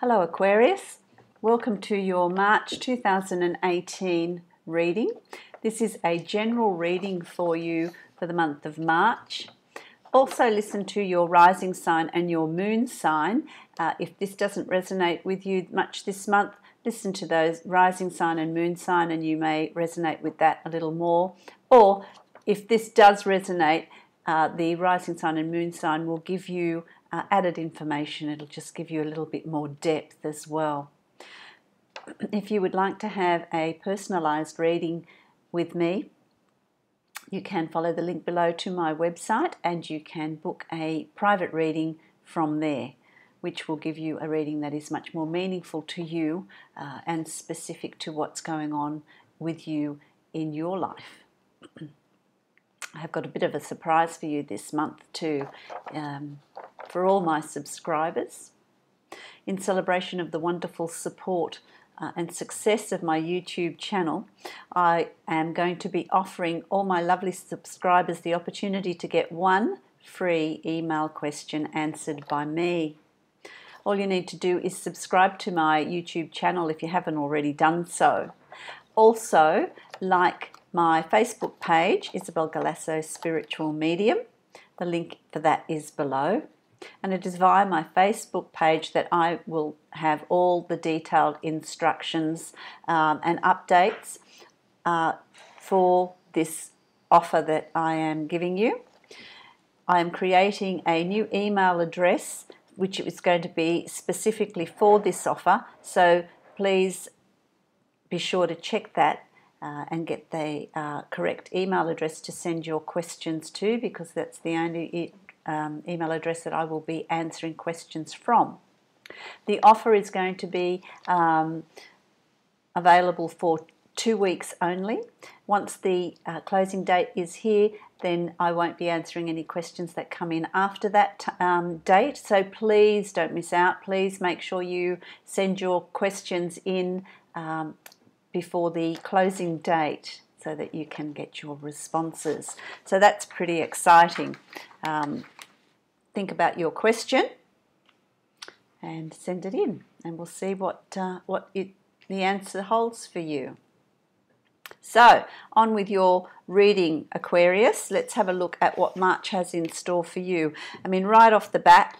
Hello Aquarius, welcome to your March 2018 reading. This is a general reading for you for the month of March. Also listen to your rising sign and your moon sign. If this doesn't resonate with you much this month, listen to those rising sign and moon sign and you may resonate with that a little more. Or if this does resonate, the rising sign and moon sign will give you added information. It'll just give you a little bit more depth as well. If you would like to have a personalized reading with me, you can follow the link below to my website and you can book a private reading from there, which will give you a reading that is much more meaningful to you and specific to what's going on with you in your life. I have got a bit of a surprise for you this month too, for all my subscribers. In celebration of the wonderful support and success of my YouTube channel, I am going to be offering all my lovely subscribers the opportunity to get one free email question answered by me. All you need to do is subscribe to my YouTube channel if you haven't already done so. Also, like my Facebook page, Isabel Galasso Spiritual Medium. The link for that is below. And it is via my Facebook page that I will have all the detailed instructions and updates for this offer that I am giving you. I am creating a new email address which is going to be specifically for this offer, so please be sure to check that and get the correct email address to send your questions to, because that's the only email address that I will be answering questions from. The offer is going to be available for 2 weeks only. Once the closing date is here, then I won't be answering any questions that come in after that date. So please don't miss out. Please make sure you send your questions in before the closing date so that you can get your responses. So that's pretty exciting. Think about your question and send it in, and we'll see what the answer holds for you. So, on with your reading, Aquarius. Let's have a look at what March has in store for you. I mean, right off the bat,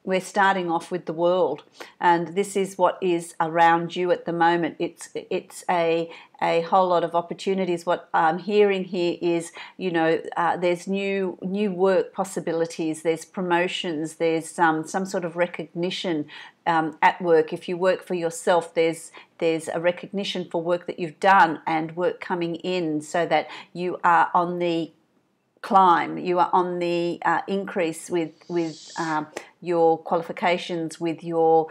we're starting off with the world, and this is what is around you at the moment. It's a whole lot of opportunities. What I'm hearing here is, there's new work possibilities, there's promotions, there's some sort of recognition at work. If you work for yourself, there's a recognition for work that you've done and work coming in, so that you are on the climb, you are on the increase with your qualifications, with your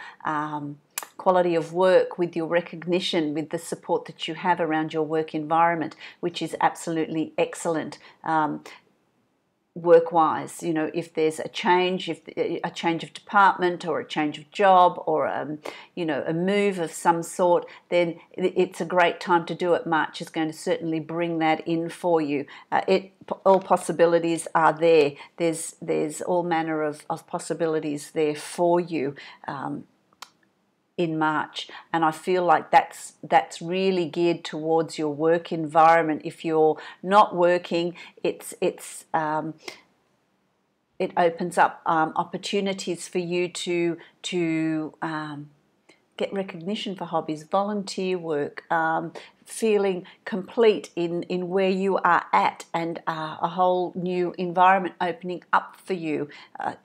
quality of work, with your recognition, with the support that you have around your work environment, which is absolutely excellent. Work-wise, if there's a change of department or a change of job or a move of some sort, then it's a great time to do it. March is going to certainly bring that in for you. All possibilities are there. There's all manner of possibilities there for you in March, and I feel like that's really geared towards your work environment. If you're not working, it opens up opportunities for you to get recognition for hobbies, volunteer work, feeling complete in where you are at, and a whole new environment opening up for you.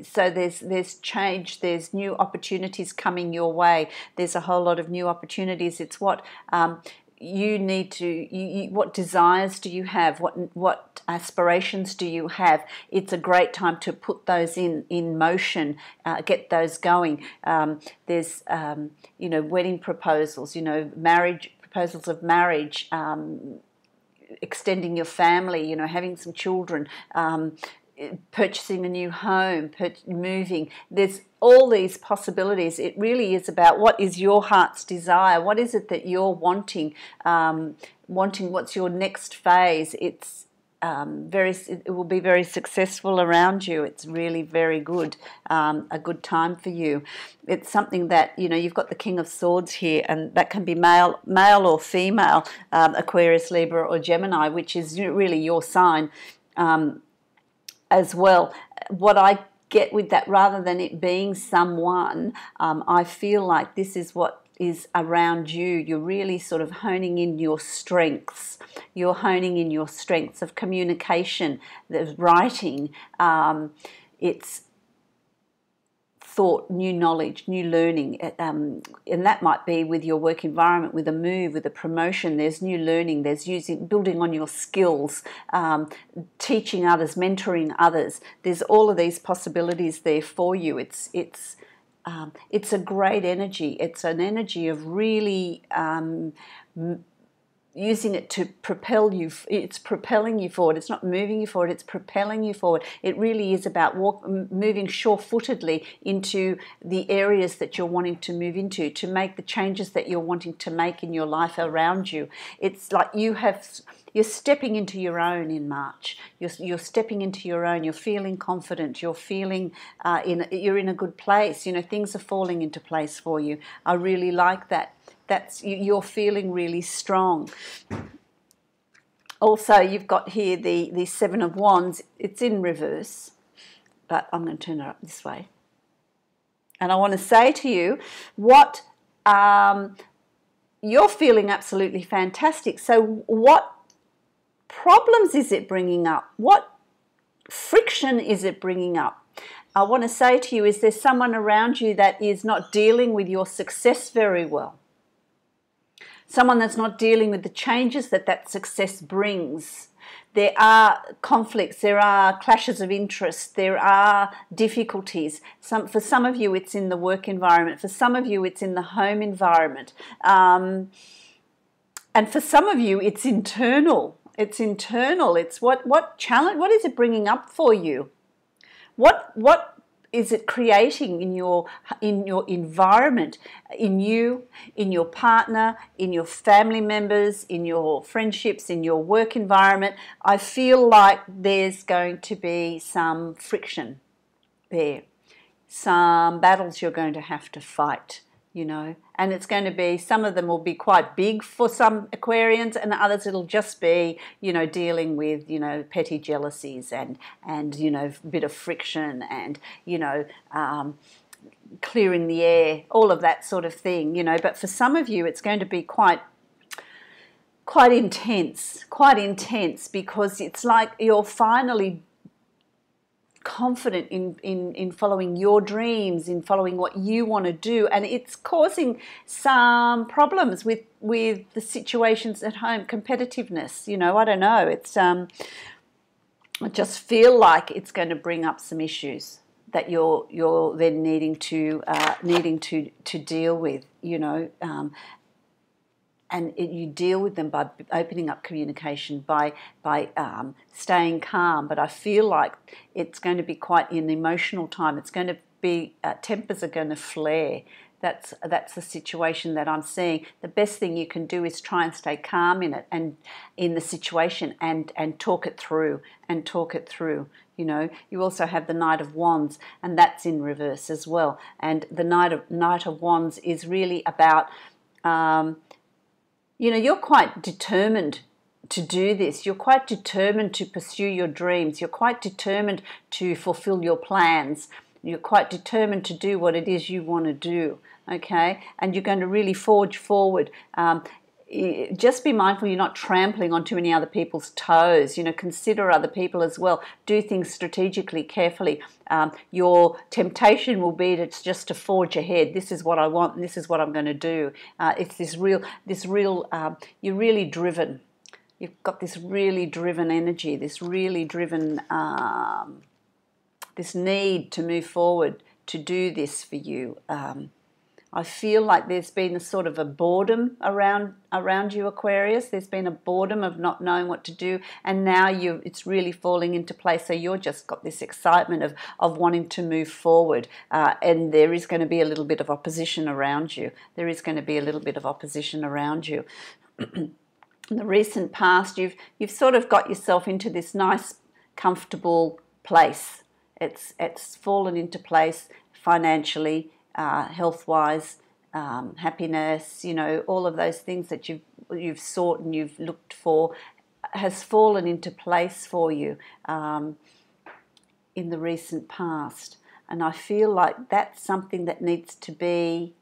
So there's change, there's new opportunities coming your way. There's a whole lot of new opportunities. It's what you need to, what desires do you have, what aspirations do you have. It's a great time to put those in motion, get those going. There's wedding proposals, proposals of marriage, extending your family, having some children, purchasing a new home, moving. There's all these possibilities. It really is about what is your heart's desire. What is it that you're wanting? What's your next phase? it will be very successful around you. It's really very good, a good time for you. It's something that, you know, you've got the King of Swords here, and that can be male or female, Aquarius, Libra or Gemini, which is really your sign as well. What I get with that, rather than it being someone, I feel like this is what is around you. You're really sort of honing in your strengths. You're honing in your strengths of communication, the writing, it's thought, new knowledge, new learning, and that might be with your work environment, with a move, with a promotion. There's new learning, there's building on your skills, teaching others, mentoring others. There's all of these possibilities there for you. It's a great energy. It's an energy of really using it to propel you. It's propelling you forward. It's not moving you forward, it's propelling you forward. It really is about moving sure-footedly into the areas that you're wanting to move into, to make the changes that you're wanting to make in your life around you. It's like you're stepping into your own in March. You're stepping into your own. You're feeling confident. You're feeling you're in a good place. You know, things are falling into place for you. I really like that. You're feeling really strong. Also, you've got here the Seven of Wands. It's in reverse, but I'm going to turn it up this way. And I want to say to you, what you're feeling absolutely fantastic. So what problems is it bringing up? What friction is it bringing up? I want to say to you, is there someone around you that is not dealing with your success very well? Someone that's not dealing with the changes that success brings. There are conflicts, there are clashes of interest, there are difficulties. For some of you, it's in the work environment. For some of you, it's in the home environment. And for some of you, it's internal. It's internal. It's what challenge? What is it bringing up for you? What is it creating in your environment, in you, in your partner, in your family members, in your friendships, in your work environment? I feel like there's going to be some friction there, some battles you're going to have to fight, you know, and it's going to be, some of them will be quite big for some Aquarians, and others it'll just be, you know, dealing with, you know, petty jealousies and you know, a bit of friction and, you know, clearing the air, all of that sort of thing, you know. But for some of you, it's going to be quite intense, because it's like you're finally confident in following your dreams, in following what you want to do, and it's causing some problems with the situations at home, competitiveness, you know. I don't know, it's I just feel like it's going to bring up some issues that you're then needing to deal with, you know. And you deal with them by opening up communication, by staying calm. But I feel like it's going to be quite an emotional time. It's going to be, tempers are going to flare. That's the situation that I'm seeing. The best thing you can do is try and stay calm in it, and in the situation, and talk it through, You know, you also have the Knight of Wands, and that's in reverse as well. And the Knight of Wands is really about, you know, you're quite determined to do this. You're quite determined to pursue your dreams. You're quite determined to fulfill your plans. You're quite determined to do what it is you want to do, okay? And you're going to really forge forward. Just be mindful you're not trampling on too many other people's toes. You know, consider other people as well. Do things strategically, carefully. Your temptation will be just to forge ahead. This is what I want, and this is what I'm going to do. It's this real. You're really driven. You've got this really driven energy. This really driven. This need to move forward, to do this for you. I feel like there's been a sort of a boredom around you, Aquarius. There's been a boredom of not knowing what to do, and now it's really falling into place. So you're just got this excitement of wanting to move forward, and there is going to be a little bit of opposition around you. In the recent past, you've sort of got yourself into this nice, comfortable place. It's fallen into place financially, health-wise, happiness. You know, all of those things that you've sought and you've looked for has fallen into place for you in the recent past. And I feel like that's something that needs to be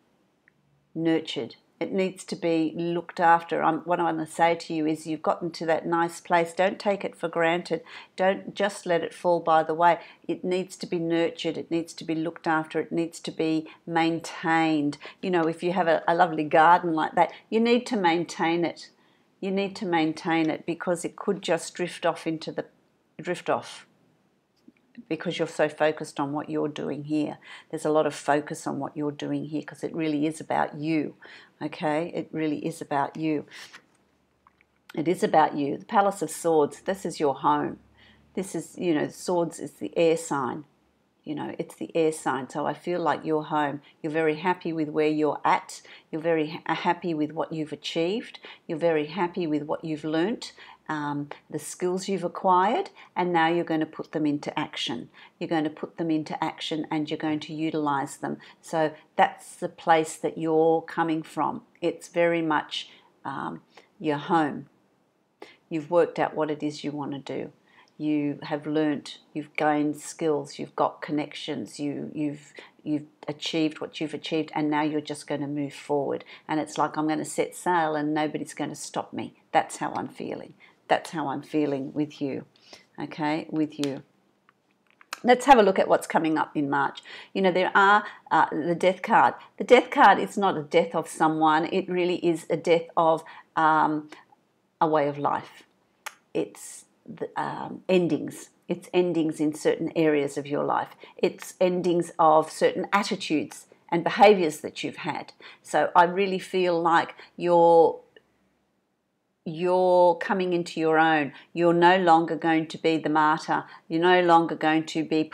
nurtured. It needs to be looked after. What I want to say to you is you've gotten to that nice place. Don't take it for granted. Don't just let it fall by the way. It needs to be nurtured. It needs to be looked after. It needs to be maintained. You know, if you have a lovely garden like that, you need to maintain it. You need to maintain it because it could just drift off because you're so focused on what you're doing here. There's a lot of focus on what you're doing here because it really is about you, okay? It really is about you. It is about you. The Palace of Swords, this is your home. This is, you know, Swords is the air sign. You know, it's the air sign. So I feel like you're home. You're very happy with where you're at. You're very happy with what you've achieved. You're very happy with what you've learnt, the skills you've acquired, and now you're going to put them into action. You're going to put them into action and you're going to utilize them. So that's the place that you're coming from. It's very much your home. You've worked out what it is you want to do. You have learnt, you've gained skills, you've got connections, you've achieved what you've achieved, and now you're just going to move forward. And it's like I'm going to set sail and nobody's going to stop me. That's how I'm feeling. That's how I'm feeling with you, okay, with you. Let's have a look at what's coming up in March. You know, there are the Death card. The Death card is not a death of someone. It really is a death of a way of life. It's endings. It's endings in certain areas of your life. It's endings of certain attitudes and behaviours that you've had. So I really feel like you're coming into your own. You're no longer going to be the martyr. You're no longer going to be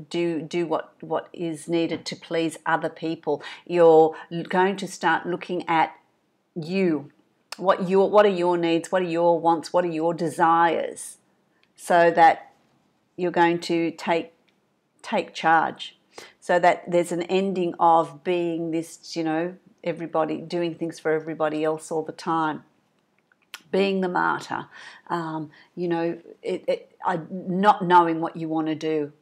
do what is needed to please other people. You're going to start looking at you. What are your needs? What are your wants? What are your desires? So that you're going to take charge. So that there's an ending of being this, you know, everybody doing things for everybody else all the time. Being the martyr, you know, not knowing what you want to do,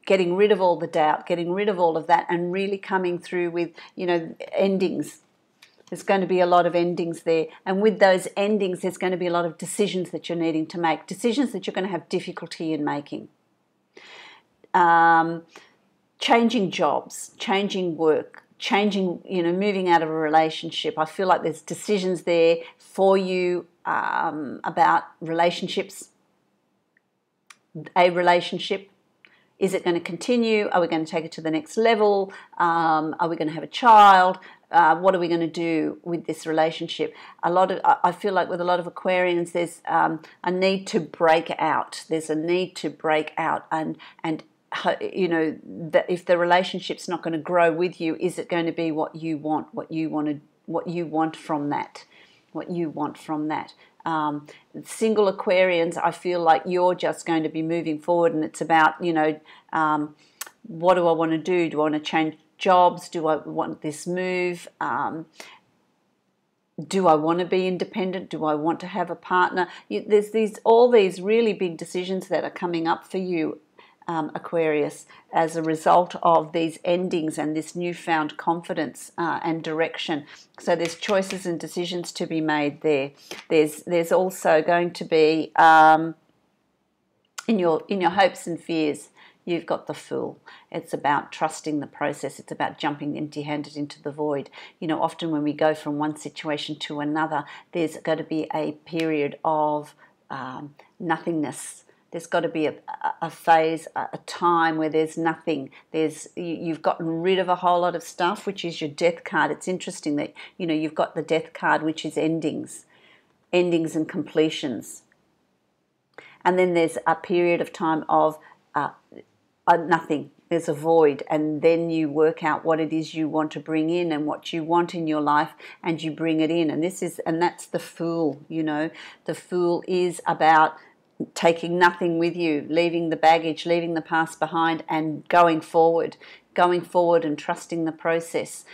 getting rid of all the doubt, getting rid of all of that, and really coming through with, you know, endings. There's going to be a lot of endings there. And with those endings, there's going to be a lot of decisions that you're needing to make, decisions that you're going to have difficulty in making. Changing jobs, changing work, changing, you know, moving out of a relationship. I feel like there's decisions there for you about relationships. A relationship. Is it going to continue? Are we going to take it to the next level? Are we going to have a child? What are we going to do with this relationship? I feel like with a lot of Aquarians, there's a need to break out. There's a need to break out, and you know, that if the relationship's not going to grow with you, is it going to be what you want? What you want from that? What you want from that? Single Aquarians, I feel like you're just going to be moving forward, and it's about, you know, what do I want to do? Do I want to change jobs? Do I want this move? Do I want to be independent? Do I want to have a partner? There's all these really big decisions that are coming up for you, Aquarius, as a result of these endings and this newfound confidence and direction. So there's choices and decisions to be made there. There's also going to be in your hopes and fears. You've got the Fool. It's about trusting the process. It's about jumping empty-handed into the void. You know, often when we go from one situation to another, there's got to be a period of nothingness. There's got to be a phase, a time where there's nothing. You've gotten rid of a whole lot of stuff, which is your Death card. It's interesting that, you know, you've got the Death card, which is endings and completions. And then there's a period of time of nothing. there's a void, and then you work out what it is you want to bring in and what you want in your life, and you bring it in. And that's the Fool. You know, the Fool is about taking nothing with you, leaving the baggage, leaving the past behind, and going forward and trusting the process,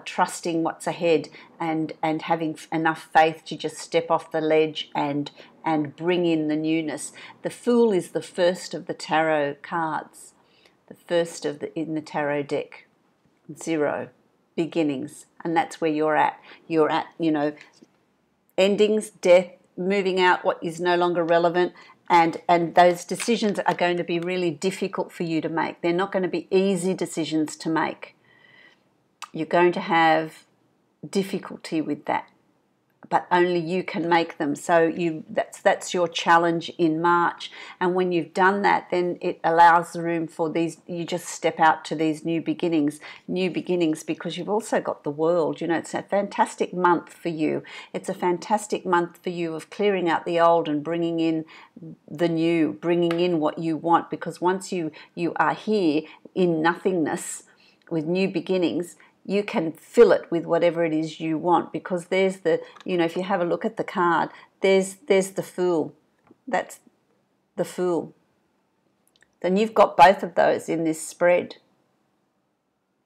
trusting what's ahead, and having enough faith to just step off the ledge and bring in the newness. The Fool is the first of the tarot cards, the first in the tarot deck. Ciro, beginnings, and that's where you're at. You're at, you know, endings, death, moving out what is no longer relevant, and those decisions are going to be really difficult for you to make. They're not going to be easy decisions to make. You're going to have difficulty with that, but only you can make them. So that's your challenge in March. And when you've done that, then it allows the room for these, you just step out to these new beginnings, because you've also got the World. You know, it's a fantastic month for you. It's a fantastic month for you of clearing out the old and bringing in the new, bringing in what you want, because once you are here in nothingness with new beginnings, you can fill it with whatever it is you want, because there's the, you know, if you have a look at the card, there's the Fool. That's the Fool. Then you've got both of those in this spread,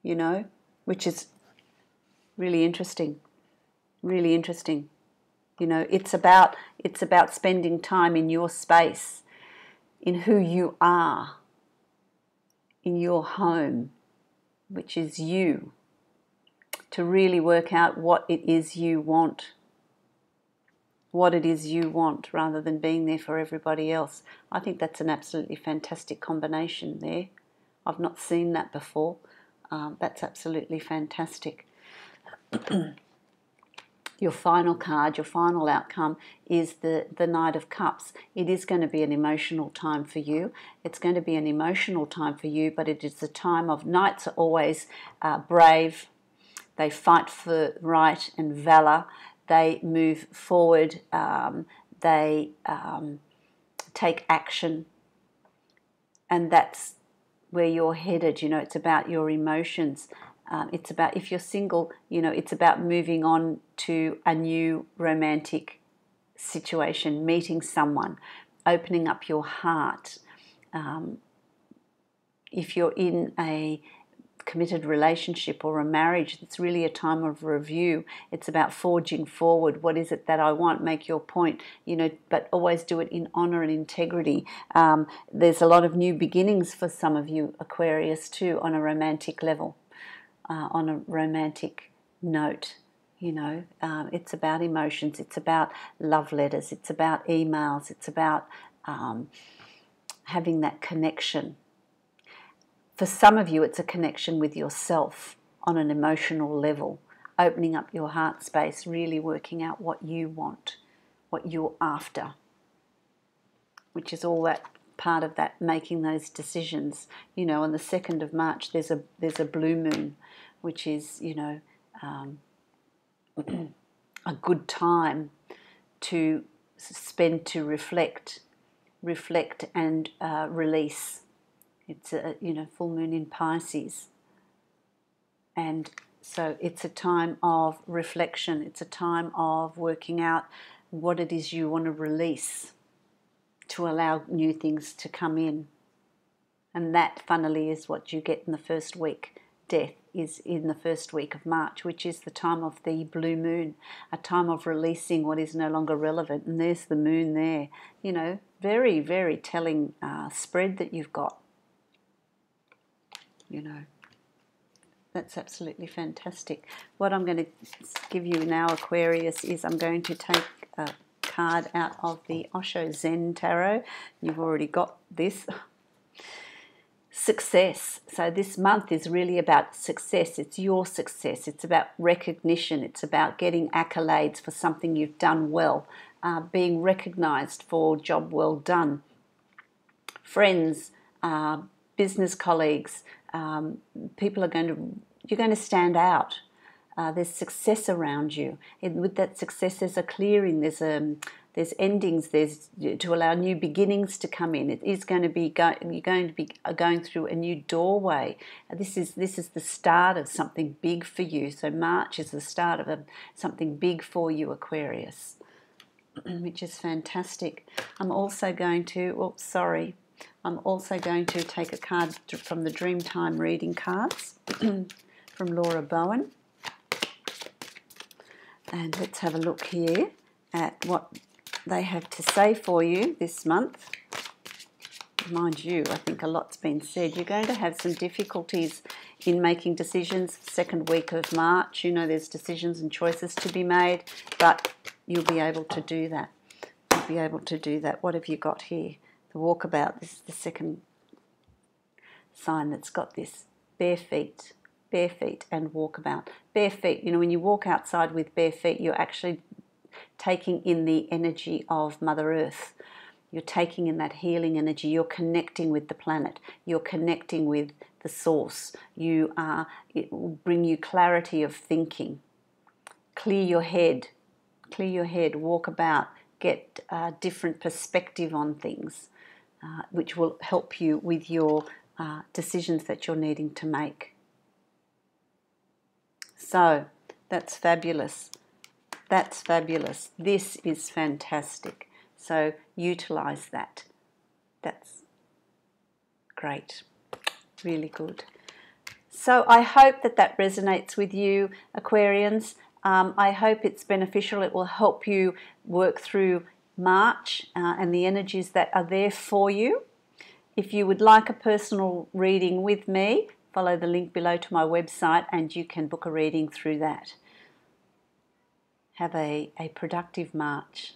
you know, which is really interesting. Really interesting. You know, it's about spending time in your space, in who you are, in your home, which is you, to really work out what it is you want. What it is you want, rather than being there for everybody else. I think that's an absolutely fantastic combination there. I've not seen that before. That's absolutely fantastic. Your final card, your final outcome is the Knight of Cups. It is going to be an emotional time for you. It's going to be an emotional time for you, but it is the time of, Knights are always brave. They fight for right and valor. They move forward. They take action. And that's where you're headed. You know, it's about your emotions. It's about, if you're single, you know, it's about moving on to a new romantic situation, meeting someone, opening up your heart. If you're in a committed relationship or a marriage, it's really a time of review. It's about forging forward. What is it that I want? Make your point, you know, but always do it in honor and integrity. There's a lot of new beginnings for some of you, Aquarius, too, on a romantic level, on a romantic note. You know, it's about emotions. It's about love letters. It's about emails. It's about having that connection. For some of you, it's a connection with yourself on an emotional level, opening up your heart space, really working out what you want, what you're after, which is all that part of that, making those decisions. You know, on the 2nd of March, there's a blue moon, which is, you know, a good time to spend to reflect and release. It's a, you know, full moon in Pisces, and so it's a time of reflection. It's a time of working out what it is you want to release to allow new things to come in, and that, funnily, is what you get in the first week. Death is in the first week of March, which is the time of the blue moon, a time of releasing what is no longer relevant. And there's the moon there. You know, very, very telling spread that you've got. You know, that's absolutely fantastic. What I'm going to give you now, Aquarius, is I'm going to take a card out of the Osho Zen Tarot. You've already got this. Success. So this month is really about success. It's your success. It's about recognition. It's about getting accolades for something you've done well, being recognized for job well done. Friends, business colleagues, people you're going to stand out. There's success around you. With that success, there's a clearing. There's there's endings, there's to allow new beginnings to come in. It is going to be you're going to be going through a new doorway. This is the start of something big for you. So March is the start of something big for you, Aquarius, which is fantastic. I'm also going to take a card from the Dreamtime reading cards from Laura Bowen. And let's have a look here at what they have to say for you this month. Mind you, I think a lot's been said. You're going to have some difficulties in making decisions. Second week of March, you know, there's decisions and choices to be made, but you'll be able to do that. You'll be able to do that. What have you got here? The walkabout. This is the second sign that's got this. Bare feet and walkabout. Bare feet, you know, when you walk outside with bare feet, you're actually taking in the energy of Mother Earth. You're taking in that healing energy. You're connecting with the planet. You're connecting with the source. It will bring you clarity of thinking. Clear your head. Walk about. Get a different perspective on things, which will help you with your decisions that you're needing to make. So that's fabulous. That's fabulous. This is fantastic. So utilize that. That's great. Really good. So I hope that resonates with you, Aquarians. I hope it's beneficial. It will help you work through March and the energies that are there for you. If you would like a personal reading with me, follow the link below to my website and you can book a reading through that. Have a productive March.